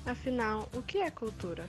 Afinal, o que é cultura?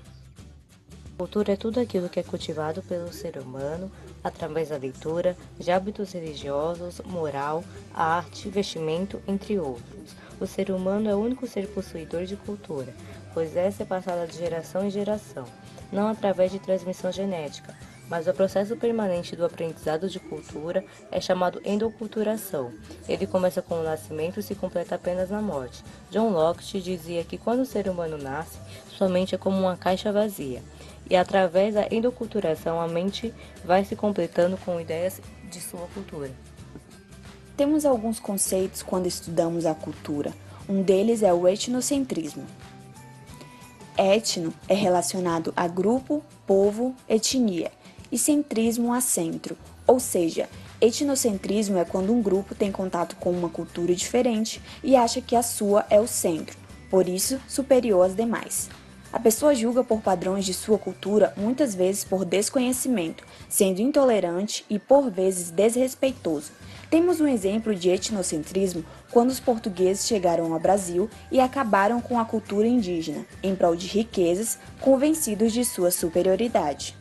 Cultura é tudo aquilo que é cultivado pelo ser humano através da leitura, de hábitos religiosos, moral, arte, vestimento, entre outros. O ser humano é o único ser possuidor de cultura, pois essa é passada de geração em geração, não através de transmissão genética, mas o processo permanente do aprendizado de cultura é chamado endoculturação. Ele começa com o nascimento e se completa apenas na morte. John Locke dizia que quando o ser humano nasce, sua mente é como uma caixa vazia. E através da endoculturação, a mente vai se completando com ideias de sua cultura. Temos alguns conceitos quando estudamos a cultura. Um deles é o etnocentrismo. Etno é relacionado a grupo, povo, etnia, e centrismo a centro, ou seja, etnocentrismo é quando um grupo tem contato com uma cultura diferente e acha que a sua é o centro, por isso superior às demais. A pessoa julga por padrões de sua cultura, muitas vezes por desconhecimento, sendo intolerante e por vezes desrespeitoso. Temos um exemplo de etnocentrismo quando os portugueses chegaram ao Brasil e acabaram com a cultura indígena, em prol de riquezas, convencidos de sua superioridade.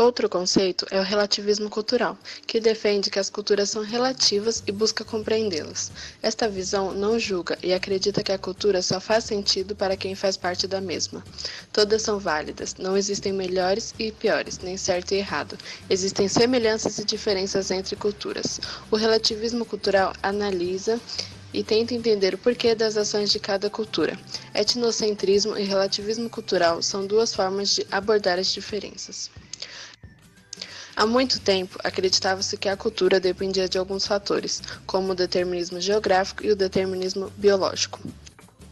Outro conceito é o relativismo cultural, que defende que as culturas são relativas e busca compreendê-las. Esta visão não julga e acredita que a cultura só faz sentido para quem faz parte da mesma. Todas são válidas, não existem melhores e piores, nem certo e errado. Existem semelhanças e diferenças entre culturas. O relativismo cultural analisa e tenta entender o porquê das ações de cada cultura. Etnocentrismo e relativismo cultural são duas formas de abordar as diferenças. Há muito tempo, acreditava-se que a cultura dependia de alguns fatores, como o determinismo geográfico e o determinismo biológico.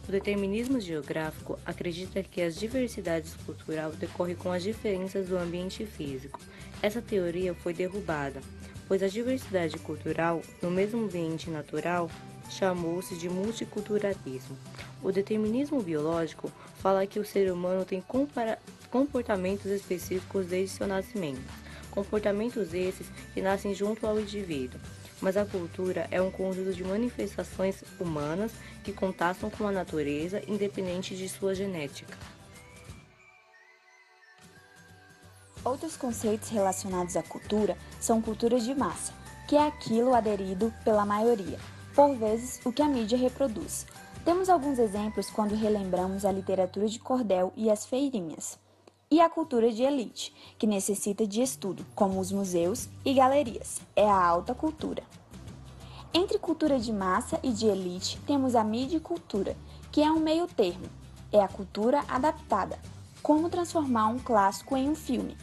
O determinismo geográfico acredita que as diversidades culturais decorrem com as diferenças do ambiente físico. Essa teoria foi derrubada, pois a diversidade cultural no mesmo ambiente natural chamou-se de multiculturalismo. O determinismo biológico fala que o ser humano tem comportamentos específicos desde seu nascimento. Comportamentos esses que nascem junto ao indivíduo. Mas a cultura é um conjunto de manifestações humanas que contatam com a natureza, independente de sua genética. Outros conceitos relacionados à cultura são cultura de massa, que é aquilo aderido pela maioria, por vezes o que a mídia reproduz. Temos alguns exemplos quando relembramos a literatura de cordel e as feirinhas. E a cultura de elite, que necessita de estudo, como os museus e galerias, é a alta cultura. Entre cultura de massa e de elite, temos a mídia-cultura, que é um meio termo, é a cultura adaptada, como transformar um clássico em um filme.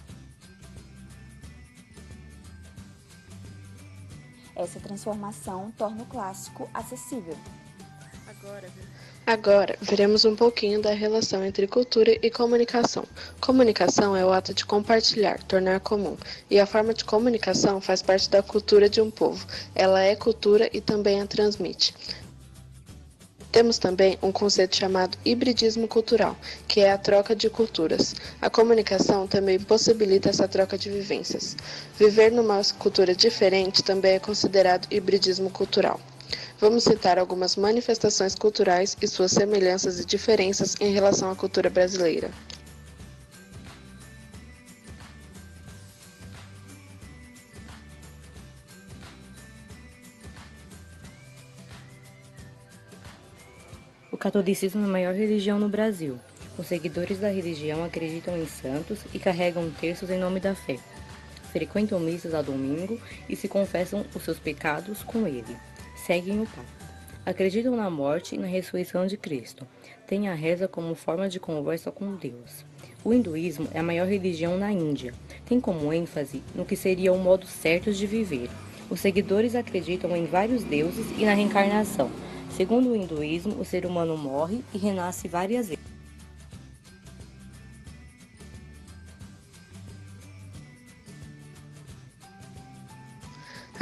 Essa transformação torna o clássico acessível. Agora, veremos um pouquinho da relação entre cultura e comunicação. Comunicação é o ato de compartilhar, tornar comum, e a forma de comunicação faz parte da cultura de um povo. Ela é cultura e também a transmite. Temos também um conceito chamado hibridismo cultural, que é a troca de culturas. A comunicação também possibilita essa troca de vivências. Viver numa cultura diferente também é considerado hibridismo cultural. Vamos citar algumas manifestações culturais e suas semelhanças e diferenças em relação à cultura brasileira. O catolicismo é a maior religião no Brasil. Os seguidores da religião acreditam em santos e carregam terços em nome da fé. Frequentam missas ao domingo e se confessam os seus pecados com ele. Seguem o Papa. Acreditam na morte e na ressurreição de Cristo. Têm a reza como forma de conversa com Deus. O hinduísmo é a maior religião na Índia. Tem como ênfase no que seria o modo certo de viver. Os seguidores acreditam em vários deuses e na reencarnação. Segundo o hinduísmo, o ser humano morre e renasce várias vezes.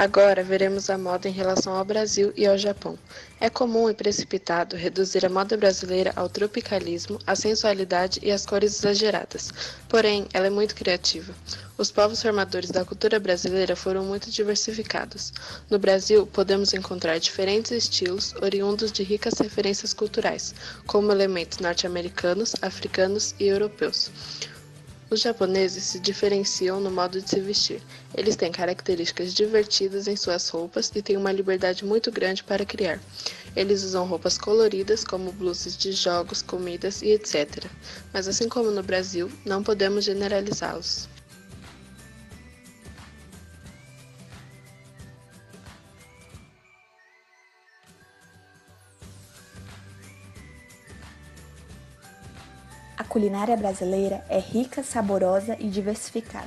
Agora veremos a moda em relação ao Brasil e ao Japão. É comum e precipitado reduzir a moda brasileira ao tropicalismo, à sensualidade e às cores exageradas. Porém, ela é muito criativa. Os povos formadores da cultura brasileira foram muito diversificados. No Brasil, podemos encontrar diferentes estilos oriundos de ricas referências culturais, como elementos norte-americanos, africanos e europeus. Os japoneses se diferenciam no modo de se vestir. Eles têm características divertidas em suas roupas e têm uma liberdade muito grande para criar. Eles usam roupas coloridas, como blusas de jogos, comidas e etc. Mas assim como no Brasil, não podemos generalizá-los. A culinária brasileira é rica, saborosa e diversificada.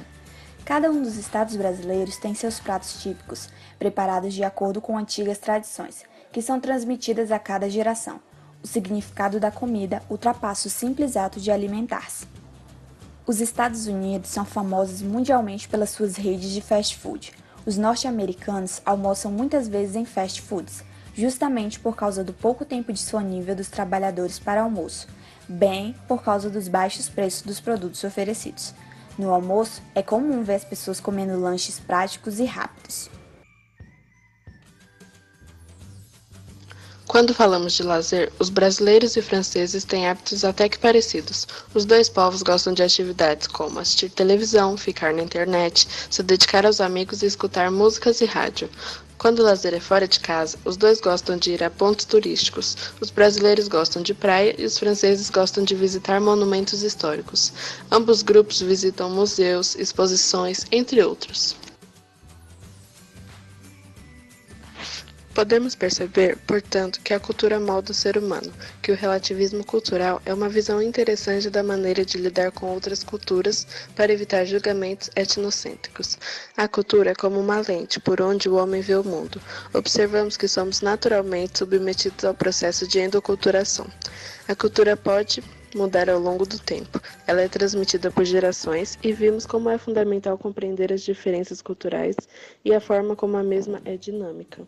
Cada um dos estados brasileiros tem seus pratos típicos, preparados de acordo com antigas tradições, que são transmitidas a cada geração. O significado da comida ultrapassa o simples ato de alimentar-se. Os Estados Unidos são famosos mundialmente pelas suas redes de fast food. Os norte-americanos almoçam muitas vezes em fast foods, justamente por causa do pouco tempo disponível dos trabalhadores para almoço, bem por causa dos baixos preços dos produtos oferecidos. No almoço, é comum ver as pessoas comendo lanches práticos e rápidos. Quando falamos de lazer, os brasileiros e franceses têm hábitos até que parecidos. Os dois povos gostam de atividades como assistir televisão, ficar na internet, se dedicar aos amigos e escutar músicas e rádio. Quando o lazer é fora de casa, os dois gostam de ir a pontos turísticos. Os brasileiros gostam de praia e os franceses gostam de visitar monumentos históricos. Ambos grupos visitam museus, exposições, entre outros. Podemos perceber, portanto, que a cultura molda o ser humano, que o relativismo cultural é uma visão interessante da maneira de lidar com outras culturas para evitar julgamentos etnocêntricos. A cultura é como uma lente por onde o homem vê o mundo. Observamos que somos naturalmente submetidos ao processo de endoculturação. A cultura pode mudar ao longo do tempo. Ela é transmitida por gerações e vimos como é fundamental compreender as diferenças culturais e a forma como a mesma é dinâmica.